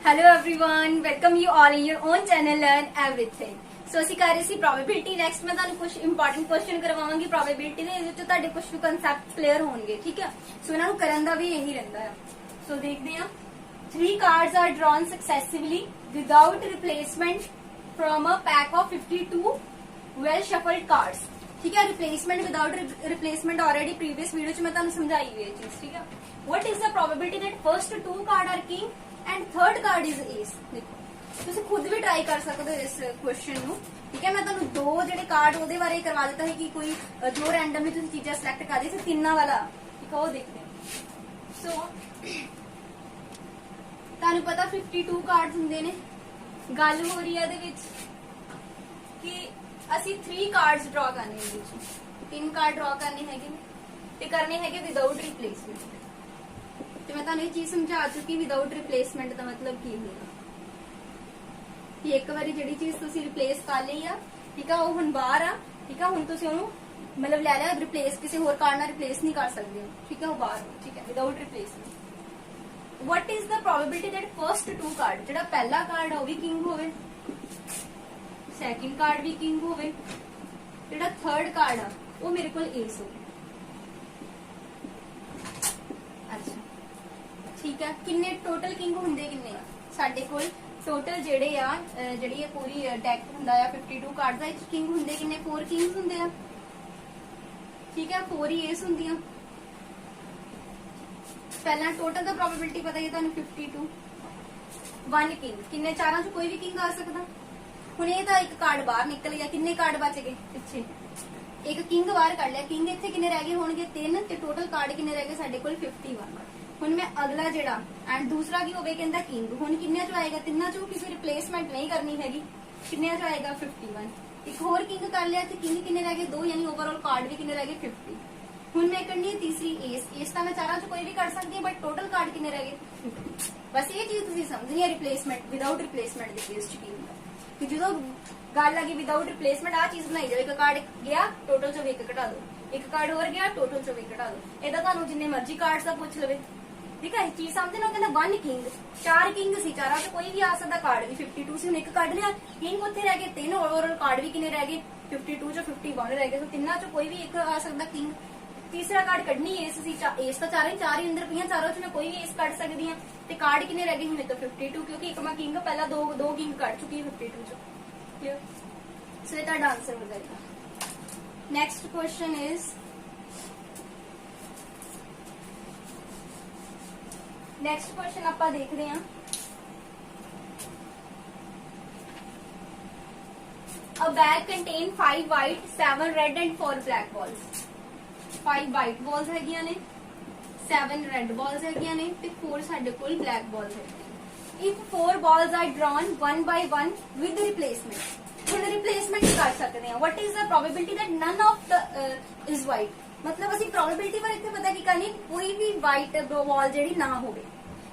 Hello everyone, welcome you all in your own channel learn everything. So ਅਸੀਂ ਕਰ ਰਹੇ ਸੀ probability. Next ਮੈਂ ਤੁਹਾਨੂੰ ਕੁਝ ਇੰਪੋਰਟੈਂਟ ਕੁਐਸਚਨ ਕਰਵਾਵਾਂਗੀ ਪ੍ਰੋਬੇਬਿਲਿਟੀ ਦੇ, ਇਹਦੇ ਵਿੱਚ ਤੁਹਾਡੇ ਕੁਝ ਕਨਸੈਪਟ ਕਲੀਅਰ ਹੋਣਗੇ। ਠੀਕ ਹੈ, ਸੋ ਇਹਨਾਂ ਨੂੰ ਕਰਨ ਦਾ ਵੀ ਇਹੀ ਰਹਿੰਦਾ ਹੈ। ਸੋ ਦੇਖਦੇ ਹਾਂ। 3 cards are drawn successively without replacement from a pack of 52 well shuffled cards। ठीक है, replacement without replacement already previous video च मैं तुहानू समझाई हुई है चीज। ठीक है, what is the probability that first 2 card are king and third card is ace. देखो तुसी खुद भी ट्राई कर सकते हो इस क्वेश्चन नु। ठीक है, मैं तुहानू 2 जेडे कार्ड ओदे बारे करवा देता है कि कोई जो रैंडमली तुसी चीजें सिलेक्ट कर दी सी तीना वाला। ठीक है, वो देखते हैं। सो तुहानू पता 52 कार्ड्स हुंदे ने। गल हो रही है इहदे विच कि ਅਸੀਂ 3 कार्ड्स ड्रॉ करने हैं, 3 कार्ड ड्रॉ करने हैं ते करने हैं विदाउट रिप्लेसमेंट। तो मैं तुहानू ये चीज समझा चुकी विदाउट रिप्लेसमेंट का मतलब की होगा कि एक बार जिहड़ी चीज तुसी रिप्लेस कर ली आ, ठीक है, वो हुण बाहर आ। ठीक है, हुण तुसी ओनू मतलब ले लिया, रिप्लेस किसी होर कार्ड नाल रिप्लेस नहीं कर सकते। ठीक है, वो बाहर। ठीक है, without replacement. What is the probability that first 2 card, जिहड़ा पहला कार्ड है वो भी किंग होवे, सैकेंड कार्ड भी किंग होवे, जेड़ा थर्ड कार्ड आ वो मेरे को एस हो। अच्छा ठीक है, किन्ने टोटल किंग हुंदे किन्ने साडे कोल टोटल जेड़े आ जेड़ी ये पूरी डेक हुंदा आ 52 कार्ड दा किंग हुंदे किन्ने 4 किंग्स हुंदे आ। ठीक है, 4 ही एस हुंदियां। पहला टोटल दा प्रोबेबिलिटी पता है तुहानू 52 1 किंग किन्ने चारां च कोई भी किंग आ सकदा। ਹੁਣ ਇਹ ਤਾਂ ਇੱਕ ਕਾਰਡ ਬਾਹਰ ਨਿਕਲ ਗਿਆ, ਕਿੰਨੇ ਕਾਰਡ ਬਚ ਗਏ ਪਿੱਛੇ, ਇੱਕ ਕਿੰਗ ਬਾਹਰ ਕੱਢ ਲਿਆ। ਕਿੰਗ ਇੱਥੇ ਕਿੰਨੇ ਰਹਿ ਗਏ ਹੋਣਗੇ 3 ਤੇ ਟੋਟਲ ਕਾਰਡ ਕਿੰਨੇ ਰਹਿ ਗਏ ਸਾਡੇ ਕੋਲ 51। ਹੁਣ ਮੈਂ ਅਗਲਾ ਜਿਹੜਾ ਐਂਡ ਦੂਸਰਾ ਕੀ ਹੋਵੇ ਕਹਿੰਦਾ ਕਿੰਗ, ਹੁਣ ਕਿੰਨਿਆਂ ਚੋਂ ਆਏਗਾ ਤਿੰਨਾਂ ਚੋਂ, ਕਿਸੇ ਰਿਪਲੇਸਮੈਂਟ ਨਹੀਂ ਕਰਨੀ ਹੈਗੀ, ਕਿੰਨਿਆਂ ਚੋਂ ਆਏਗਾ 51। ਇੱਕ ਹੋਰ ਕਿੰਗ ਕਰ ਲਿਆ ਤੇ ਕਿੰਗ ਕਿੰਨੇ ਰਹਿ ਗਏ 2, ਯਾਨੀ ਓਵਰਆਲ ਕਾਰਡ ਵੀ ਕਿੰਨੇ ਰਹਿ ਗਏ 50। ਹੁਣ ਮੈਂ ਕਰਨੀ ਹੈ ਤੀਸਰੀ ਏਸ ਤਾਂ ਮੈਂ ਚਾਰਾਂ ਚੋਂ ਕੋਈ ਵੀ ਕਰ ਸਕਦੀ ਹਾਂ, ਬਟ ਟੋਟਲ ਕਾਰਡ ਕਿੰਨੇ ਰਹਿ ਗਏ 50। ਬਸ ਇਹ ਚੀਜ਼ ਤੁਸੀਂ ਸਮਝਣੀ ਹੈ ਰਿਪਲੇਸਮੈਂਟ ਵਿਦਾਊਟ ਰਿਪਲੇਸਮੈਂਟ ਦੇ ਕੇਸ ਚ ਕੀ ਹੁੰਦਾ कि जो गल आ गई विदाउट रिप्लेसमेंट आ चीज बनाई जाओ, एक कार्ड गया टोटल चो 1 घटा दो, एक कार्ड और गया टोटल चो 1 घटा दो। एदा तुहानू जिन्ने मर्जी कार्ड्स दा पुछ लवे। ठीक है, चीज समझ लो, कहंदा 1 किंग 4 किंग सी, चारा तो कोई भी आ सकदा, कार्ड भी 52 सी, हुण एक कढ लिया किंग उत्थे रह गए 3, ओवरऑल कार्ड भी किन्ने रह गए 52 चो 51 रह गए। तो तिन्ना चो कोई भी एक आ सकदा किंग। तीसरा कार्ड कढनी एस सी, एस तो चार ही अंदर पईयां, चारों चो मैं कोई भी एस कढ सकदी हां ते कार्ड किन्ने रह गए मेरे तो 52, क्योंकि एक मैं किंग पहला दो किंग कढ चुकी 52 चो। सो ये आंसर हो जाएगा। नेक्स्ट क्वेश्चन इज आप देखते हैं। A bag contain 5 white, 7 red and 4 black balls। 5 white balls हैगियां ने, 7 red balls हैगियां ने ते 4 साडे कोल black balls है। If 4 balls are drawn one by one with replacement, ਹੁਣ ਰਿਪਲੇਸਮੈਂਟ ਕਰ ਸਕਦੇ ਹਾਂ। What is the probability that none of the is white, मतलब ਅਸੀਂ प्रोबेबिलिटी पर ਇੱਥੇ ਪਤਾ ਕੀ ਕਰਨੀ, ਕੋਈ ਵੀ ਵਾਈਟ ਬਾਲ ਜਿਹੜੀ ਨਾ ਹੋਵੇ।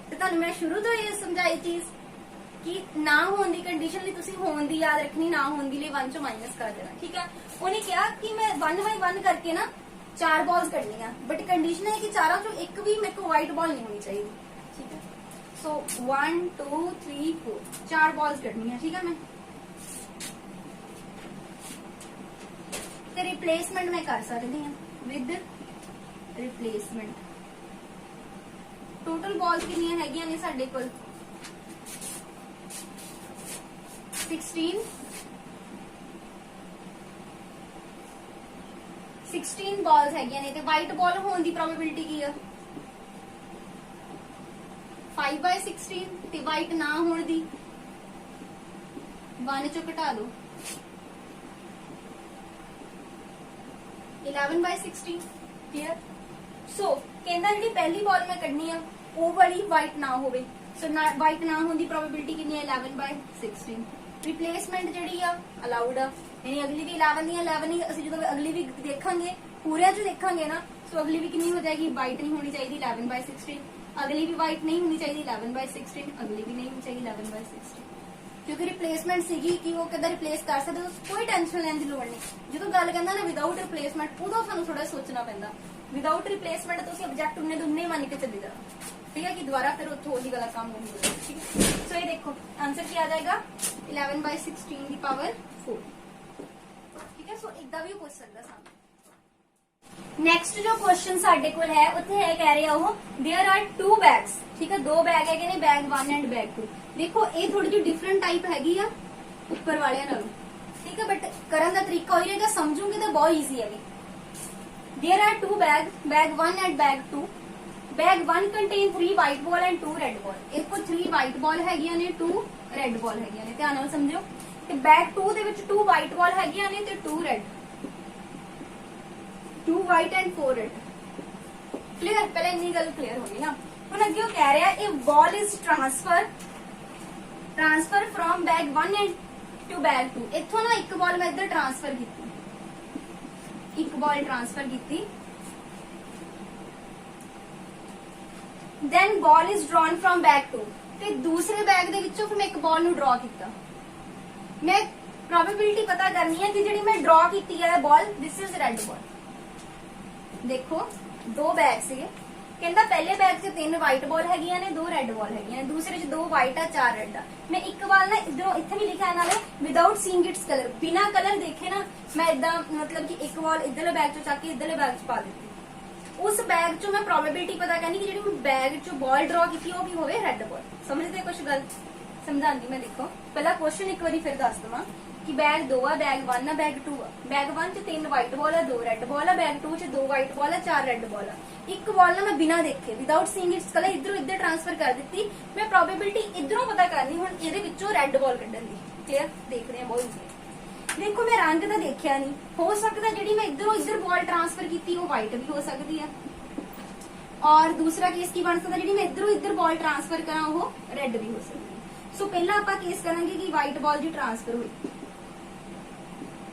ਤੇ ਤੁਹਾਨੂੰ ਮੈਂ ਸ਼ੁਰੂ ਤੋਂ ਇਹ ਸਮਝਾਈ ਚੀਜ਼ ਕਿ ਨਾ ਹੋਣ ਦੀ ਕੰਡੀਸ਼ਨ ਲਈ ਤੁਸੀਂ ਹੋਣ ਦੀ ਯਾਦ ਰੱਖਣੀ, ਨਾ ਹੋਣ ਦੀ ਲਈ 1 ਚੋਂ ਮਾਈਨਸ ਕਰ ਦੇਣਾ। ਠੀਕ ਹੈ, ਉਹਨੇ ਕਿਹਾ ਕਿ ਮੈਂ 1 by 1 ਕਰਕੇ ਨਾ 4 ਬਾਲਸ ਕੱਢਣੀਆਂ, ਬਟ ਕੰਡੀਸ਼ਨ ਹੈ ਕਿ ਚਾਰਾਂ ਚੋਂ ਇੱਕ ਵੀ ਮੇਰੇ ਕੋਲ ਵਾਈਟ ਬਾਲ ਨਹੀਂ ਹੋਣੀ ਚਾਹੀਦੀ। ਠੀਕ ਹੈ, ਸੋ 1 2 3 4 4 ਬਾਲਸ ਕੱਢਣੀਆਂ। ਠੀਕ ਹੈ, मैं ਤੇ ਰਿਪਲੇਸਮੈਂਟ ਮੈਂ ਕਰ ਸਕਦੀ ਹਾਂ ਵਿਦ ਰਿਪਲੇਸਮੈਂਟ। ਟੋਟਲ ਬਾਲਸ ਕਿੰਨੀਆਂ ਹੈਗੀਆਂ ਨੇ ਸਾਡੇ ਕੋਲ 16 ਬਾਲਸ ਹੈਗੀਆਂ ਨੇ। ਤੇ ਵਾਈਟ ਬਾਲ ਹੋਣ ਦੀ ਪ੍ਰੋਬੇਬਿਲਿਟੀ ਕੀ ਆ 5/16 ਤੇ ਵਾਈਟ ਨਾ ਹੋਣ ਦੀ 1 ਚੋਂ ਘਟਾ ਦੋ 11/16। क्लियर। सो कहंदा जिहड़ी पहली बॉल मैं कढनी आ वो वाली वाइट ना होवे, सो वाइट ना होने की प्रोबेबिलिटी कितनी है 11/16। रिप्लेसमेंट जिहड़ी आ अलाउड आ, यानी अगली भी 11 दी 11 ही असि जदों अगली भी देखांगे पूरे च देखांगे ना, सो अगली भी कितनी हो जाएगी वाइट नहीं होनी चाहिए 11/16, अगली भी वाइट नहीं होनी चाहिए 11/16, अगली भी नहीं होनी चाहिए 11/16, क्योंकि रिप्लेसमेंट सीगी कि वो कहता रिप्लेस कर सकते हो, कोई टेंशन लेने की लोड़ नहीं। जो गल कहना ना विदाउट रिप्लेसमेंट, उदों सानू थोड़ा सोचना पैंदा। विदाउट रिप्लेसमेंट तुसीं ऑब्जेक्ट उन्ने दुन्ने मन के चली जाओ। ठीक है, कि दोबारा फिर उत्थों वही वाला काम नहीं होगा। ठीक है, सो ये देखो आंसर क्या आ जाएगा 11/16 ਦੀ ਪਾਵਰ 4। ठीक है, सो इदा भी पूछ सकता सामने। ਨੈਕਸਟ ਜੋ ਕੁਐਸਚਨ ਸਾਡੇ ਕੋਲ ਹੈ ਉੱਥੇ ਹੈ ਕਹਿ ਰਿਹਾ ਉਹ देयर आर 2 बैग्स। ठीक है, 2 बैग ਹੈਗੇ ਨੇ, बैग 1 एंड बैग 2। देखो ਇਹ ਥੋੜੀ ਜਿਹੀ ਡਿਫਰੈਂਟ ਟਾਈਪ ਹੈਗੀ ਆ ਉੱਪਰ ਵਾਲਿਆਂ ਨਾਲੋਂ। ठीक है, बट ਕਰਨ ਦਾ ਤਰੀਕਾ ਉਹੀ ਰਹੇਗਾ, ਸਮਝੂਗੇ ਤਾਂ ਬਹੁਤ ਈਜ਼ੀ ਹੈਗੀ। There are 2 bag, bag 1 and bag 2। Bag 1 contain 3 white ball and 2 red ball. ਇਹ ਕੋਲ 3 व्हाइट बॉल ਹੈਗੀਆਂ ਨੇ, 2 रेड बॉल ਹੈਗੀਆਂ ਨੇ, ਧਿਆਨ ਨਾਲ ਸਮਝਿਓ। ਤੇ बैग 2 ਦੇ ਵਿੱਚ 2 व्हाइट बॉल ਹੈਗੀਆਂ ਨੇ ਤੇ 2 red, 2 white and 4 red। Clear, पहले इतनी गल क्लियर हो गई ना। ਹੁਣ ਅੱਗੇ ਉਹ ਕਹਿ ਰਿਹਾ ਇਹ ball is transfer from bag 1 and to bag 2। ਇੱਥੋਂ ਨਾ ਇੱਕ ਬਾਲ ਮੈਂ ਇੱਧਰ ਟ੍ਰਾਂਸਫਰ ਕੀਤੀ, ਇੱਕ ਬਾਲ ਟ੍ਰਾਂਸਫਰ ਕੀਤੀ, then ball is drawn from bag 2। ਤੇ ਦੂਸਰੇ ਬੈਗ ਦੇ ਵਿੱਚੋਂ ਫਿਰ ਮੈਂ ਇੱਕ ਬਾਲ ਨੂੰ ਡਰਾ ਕੀਤਾ। ਮੈਂ ਪ੍ਰੋਬੇਬਿਲਿਟੀ ਪਤਾ ਕਰਨੀ ਹੈ ਕਿ ਜਿਹੜੀ ਮੈਂ ਡਰਾ ਕੀਤੀ ਹੈ ਬਾਲ, ਦਿਸ ਇਜ਼ ਰੈਡ ਬਾਲ। देखो 2 बैग से कहता पहले बैग च 3 व्हाइट बॉल हैगियां ने, 2 रेड बॉल हैगियां ने, दूसरे च 2 व्हाइट आ 4 रेड आ। मैं एक बार ना इधरों इत्थे भी लिखा है नाले विदाउट सीइंग इट्स कलर, बिना कलर देखे ना मैं इदा मतलब कि एक बॉल इधरले बैग चो चक के इधरले बैग च पा दी। उस बैग चो मैं प्रोबेबिलिटी पता करनी कि जेडी मैं बैग चो बॉल ड्रॉ की वो भी होवे रेड बॉल। समझते कुछ गल समझांदी मैं। देखो पहला क्वेश्चन एक बार फिर दस दवा कि बैग 2 आ, बैग 1 आ, बैग 2 आ। बैग 1 च 3 व्हाइट बॉल है, 2 रेड बॉल है, बैग 2 च 2 व्हाइट बॉल है, 4 रेड बॉल है। एक बॉल ना मैं बिना देखे विदाउट सीइंग इट्स कलर इधरों इधर ट्रांसफर कर दी। मैं प्रोबेबिलिटी इधरों पता करनी हुण इहदे विचों रेड बॉल कड्ढण दी। क्लियर, देख रहे हैं बहुत ईजी। देखो मैं रंग तो देखिया नहीं, हो सकता जिहड़ी मैं इधरों इधर बॉल ट्रांसफर की वो व्हाइट भी हो सकती है, और दूसरा केस की बन सकता जिहड़ी मैं इधरों इधर बॉल ट्रांसफर करा वो रेड भी हो सकती है। सो पहला आपां केस करांगे कि व्हाइट बॉल जी ट्रांसफर हुई,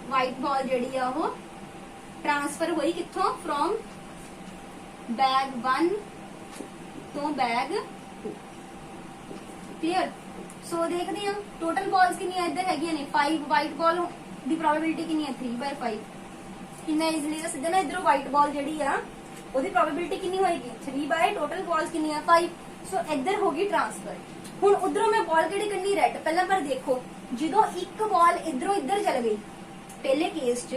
व्हाइट बॉल जी आ वो ट्रांसफर हुई कित्थों, फ्रॉम बैग 1 तो बैग 2। क्लियर, सो देखते हैं टोटल बॉल्स कितनी इधर हैगियां ने 5 व्हाइट बॉल दी प्रोबेबिलिटी कितनी है 3/5। कितना इजीली सीधे ना इधरों व्हाइट बॉल जी आ ओदी प्रोबेबिलिटी कितनी होएगी 3 टोटल बॉल्स कितनी है 5। सो इधर होगी ट्रांसफर। हुण उधरों मैं बॉल किहड़ी कड्ढी रेड। पहला पर देखो जदों एक बॉल इधरों इधर चल गई पहले केस च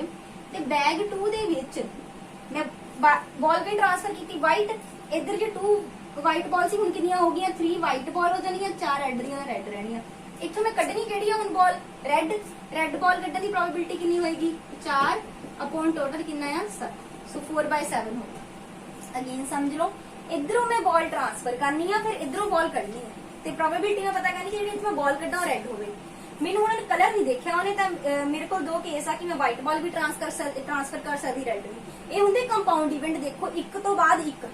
ते बैग 2 दे विच मैं बॉल भी ट्रांसफर की व्हाइट, इधर जो 2 व्हाइट बॉल सी हुण कितनियां हो गईयां 3 व्हाइट बॉल हो जानियां, 4 रेड दियां रेड रहनियां। इत्थों मैं कड्ढनी किहड़ी है हुण बॉल रेड, रेड बॉल कड्ढण दी प्रोबेबिलिटी कितनी होएगी 4 अपॉन टोटल कितना है 7। सो 4/7 होगा। अगेन समझ लो इधरों मैं बॉल ट्रांसफर करनी है, फिर इधरों बॉल कड्ढनी है ते प्रोबेबिलिटी मैं पता करनी कि जिहड़ी इत्थे मैं बॉल कड्ढां रेड होवे। मैंने हुण कलर नहीं देखा उन्हें तो मेरे को 2 केस आ कि मैं व्हाइट बॉल भी ट्रांसफर कर सकती रेड भी। ये हुंदे कंपाउंड इवेंट। देखो एक तो बाद एक,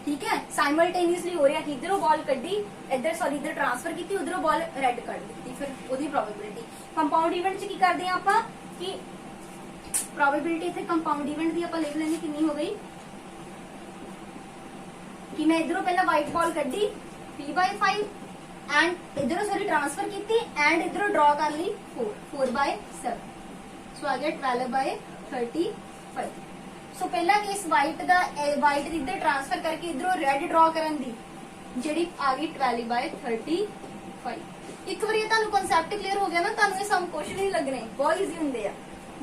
ठीक है, साइमल्टेनियसली हो रहा कि इधरों बॉल कड्ढी इधर सॉरी इधर ट्रांसफर की उधरों बॉल रेड कड्ढ दी, फिर ओदी प्रोबेबिलिटी। कंपाउंड इवेंट च की करते हैं आपां कि प्रोबेबिलिटी इत्थे कंपाउंड इवेंट दी आपां लिख लेंगे कितनी हो गई कि मैं इधरों पहला व्हाइट बॉल कड्ढी 3/5 एंड इधरों सॉरी ट्रांसफर की एंड इधरों ड्रॉ कर ली 4/7। सो आ गया 12/35। सो पहला केस व्हाइट दा व्हाइट इधर ट्रांसफर करके इधरों रेड ड्रॉ करन दी जिहड़ी आ गई 12/35। एक बार तुहानू कांसेप्ट क्लियर हो गया ना, तुहानू ये सब क्वेश्चन नहीं लगने, बहुत इजी हुंदे आ।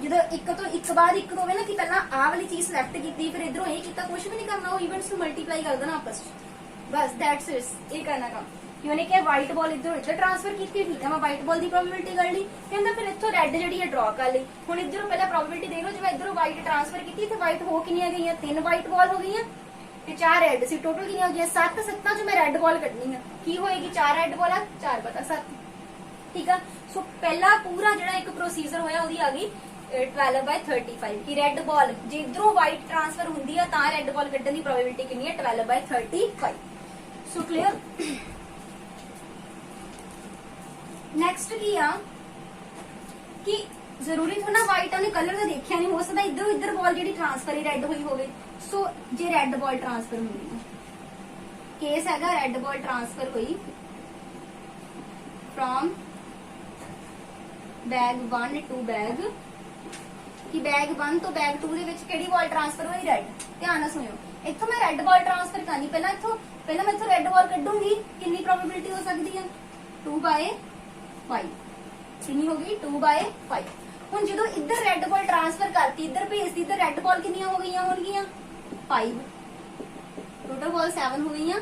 जो एक तो एक बाद एक होवे ना कि पहला आ वाली चीज सिलेक्ट की फिर इधरों ये किया, कुछ भी नहीं करना, वो इवेंट्स को मल्टीप्लाई कर देना आपस में, बस दैट्स इट। ये करना काम कि उन्हें क्या व्हाइट बॉल इधर इधर ट्रांसफर की, ठीक है, मैं व्हाइट बॉल की प्रोबेबिलिटी कर ली, कहता फिर इतों रेड जी ड्रॉ कर ली। हुण इधरों पहला प्रोबेबिलिटी देख लो, जो मैं इधरों व्हाइट ट्रांसफर की तो व्हाइट हो कितनी गई 3 व्हाइट बॉल हो गई 4 रेड सी, टोटल कितनी हो गई 7। 7 जो मैं रेड बॉल कटनी है की होएगी 4 रेड बॉल 4 पता 7, ठीक है। सो पहला पूरा जो एक प्रोसीजर होया ओदी आ गई 12/35 की रेड बॉल जे इधरों व्हाइट ट्रांसफर होंदी है तां रेड बॉल कड्ढण दी प्रोबेबिलिटी कितनी है 12/35। So clear. नेक्स्ट की आ कि जरूरी थोड़ा व्हाइट ने कलर तो देखा नहीं, हो सकता इधर इधर बॉल जी ट्रांसफर ही रेड हुई होवे। सो जे रेड बॉल ट्रांसफर होंगी है, केस हैगा रेड बॉल ट्रांसफर हुई फ्रॉम बैग 1 टू बैग कि बैग 1 तो बैग 2 ਦੇ ਵਿੱਚ ਕਿਹੜੀ ਬਾਲ ट्रांसफर हुई रेड। ध्यान ਨਾਲ सुनियो, इत्थों मैं रेड बॉल ट्रांसफर करनी, पहला इत्थों पहले मैं इत्थों रेड बॉल कड्डूंगी, कितनी प्रोबेबिलिटी हो सकती है 2/5 कितनी होगी 2/5। हुण जो इधर रेड बॉल ट्रांसफर करती इधर भेजती इधर रेड बॉल कितनी हो गई होंगियां 5, टोटल बॉल 7 हो गई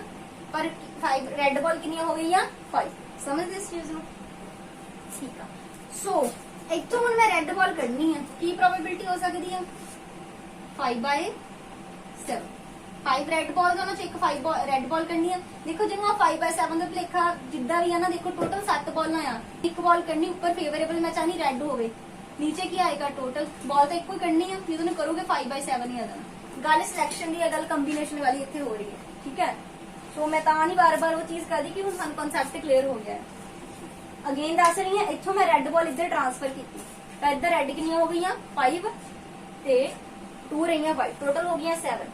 पर 5 रेड बॉल कितनी हो गई 5। समझते इस चीज को? ठीक है। सो इत्थों हुण मैं रेड बॉल कड्डनी है, की प्रोबेबिलिटी हो सकती है 5/7। 5 रेड बॉल दोनों एक 5 रेड बॉल करनी है। देखो जिन्होंने 5/7 का भुलेखा जिदा भी है ना, देखो टोटल 7 बॉल आ, एक बॉल करनी ऊपर फेवरेबल मैं चाहनी रेड हो गई, नीचे की आएगा टोटल बॉल तो एक ही करनी है, जो तुम करोगे 5/7 ही आ जाना। गल सिलेक्शन की गल कंबीनेशन वाली इतने हो रही है, ठीक है। सो मैं नहीं बार बार वो चीज कर दी कि हम कॉन्सैप्ट क्लीयर हो गया है। अगेन दस रही है, इत्थों मैं रेड बॉल इधर ट्रांसफर की, इधर रेड कितनी हो गई 5 ते 2 रही 5, टोटल हो गई 7।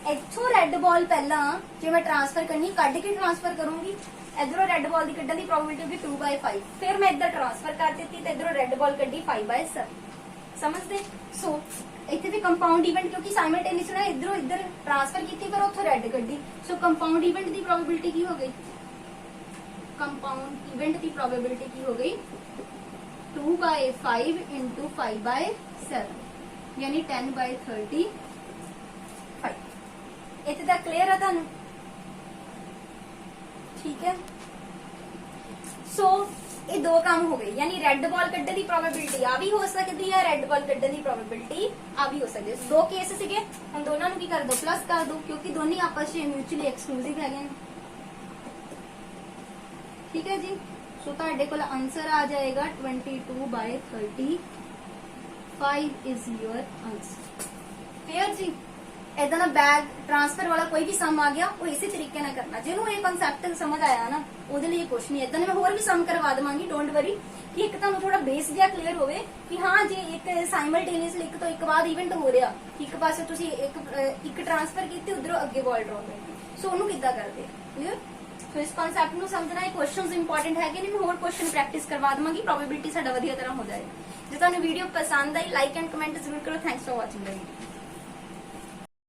इत्थों रेड बॉल पहला जो मैं ट्रांसफर करनी कढ़ के ट्रांसफर करूंगी, इधरों रेड बॉल की कढ़न की प्रोबेबिलिटी होगी 2/5, फिर मैं इधर ट्रांसफर कर दी तो इधरों रेड बॉल कढ़ी 5/7। समझते? सो इतने भी कंपाउंड इवेंट क्योंकि साइमल्टेनियस ना इधरों इधर ट्रांसफर की फिर उतो रेड कढ़ी, सो कंपाउंड इवेंट की प्रोबेबिलिटी की हो गई, कंपाउंड इवेंट की प्रोबेबिलिटी की हो गई 2/5 इंटू 5/7 यानी 10/35। इतने तक क्लियर है तुहानू? ठीक है। सो ये दो काम हो गए, यानी रेड बॉल कड्डन की प्रोबेबिलिटी आ भी हो सकती है, रेड बॉल कड्डन की प्रोबेबिलिटी आ भी हो सकती है। दो केस सीगे, हम दोनों की कर दो प्लस कर दो क्योंकि दोनों आपस में म्यूचुअली एक्सक्लूसिव है। ठीक है जी। सो तुहाडे कोल आंसर आ जाएगा 22/30। 5 इज योर आंसर। क्लियर जी? इदा बैग ट्रांसफर वाला कोई भी सम आ गया वो इसी तरीके ना करना, जिन्होंने ये कॉन्सैप्ट समझ आया ना ਉਹਦੇ लिए कुछ नहीं। इदा मैं होर भी सम करवा देवांगी, डोंट वरी, कि एक तुहानू थोड़ा बेस जिहा क्लीयर होवे कि हाँ जे एक साइमल्टेनियसली एक तो एक बाद इवेंट हो रहा, एक पासे तुसी एक ट्रांसफर कीती उधरों अगे बॉल ड्रॉ करनी, सो ਉਹਨੂੰ किद्दां करदे क्लियर। सो इस कॉन्सैप्ट ਨੂੰ समझना है, क्वेश्चंस इंपॉर्टेंट है कि नहीं, मैं होर क्वेश्चन प्रैक्टिस करवा देवांगी, प्रोबेबिलिटी साडा वधिया तरह हो जाएगा। जे तुहानू वीडियो पसंद आई लाइक एंड कमेंट जरूर करो। Thanks for watching the video.